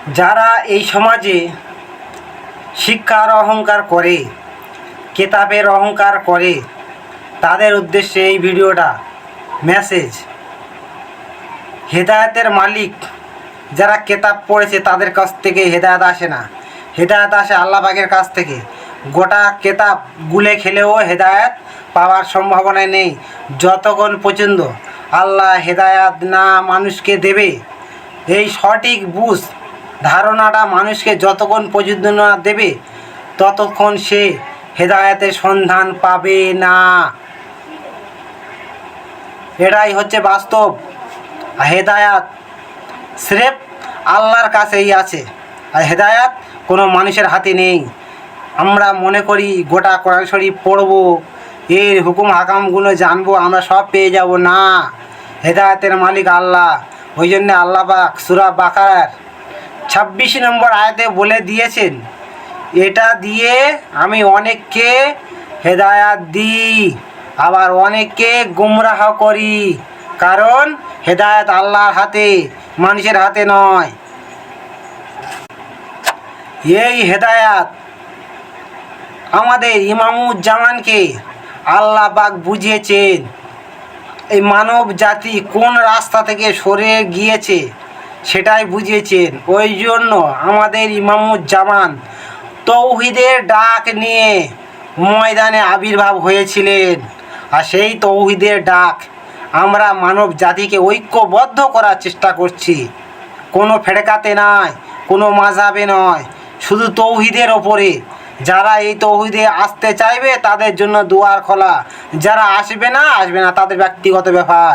যারা এই সমাজে শিক্ষার অহংকার করে, কেতাবের অহংকার করে, তাদের উদ্দেশ্যে এই ভিডিওটা মেসেজ। হেদায়েতের মালিক যারা কেতাব পড়েছে তাদের কাছ থেকে হেদায়েত আসে না, হেদায়েত আসে আল্লাহ পাকের কাছ থেকে। গোটা কেতাব গুলে খেলেও হেদায়েত পাওয়ার সম্ভাবনা নেই যতক্ষণ পর্যন্ত আল্লাহ হেদায়েত না মানুষকে দেবে। এই সঠিক বুঝ ধারণাটা মানুষকে যতক্ষণ পর্যন্ত না দেবে ততক্ষণ সে হেদায়েতের সন্ধান পাবে না। এটাই হচ্ছে বাস্তব। হেদায়াত স্রেফ আল্লাহর কাছেই আছে, আর হেদায়াত কোনো মানুষের হাতে নেই। আমরা মনে করি গোটা কোরআন শরীফ পড়বো, এর হুকুম হাকামগুলো জানবো, আমরা সব পেয়ে যাব। না, হেদায়েতের মালিক আল্লাহ। ওই জন্যে আল্লাহ পাক সূরা বাকারার 26 নম্বর আয়াতে বলে দিয়েছেন, এটা দিয়ে আমি অনেককে হেদায়াত দিই, আবার অনেককে গুমরাহ করি। কারণ হেদায়েত আল্লাহর হাতে, মানুষের হাতে নয়। এই হেদায়াত আমাদের ইমামুজ্জামানকে আল্লাহ পাক বুঝিয়েছেন। এই মানব জাতি কোন রাস্তা থেকে সরে গিয়েছে সেটাই বুঝিয়েছেন। ওই জন্য আমাদের ইমামুজ্জামান তৌহিদের ডাক নিয়ে ময়দানে আবির্ভাব হয়েছিলেন। আর সেই তৌহিদের ডাক আমরা মানব জাতিকে ঐক্যবদ্ধ করার চেষ্টা করছি। কোনো ফেরকাতে নয়, কোনো মাযহাবে নয়, শুধু তৌহিদের ওপরে। যারা এই তৌহিদে আসতে চাইবে তাদের জন্য দুয়ার খোলা, যারা আসবে না তাদের ব্যক্তিগত ব্যাপার।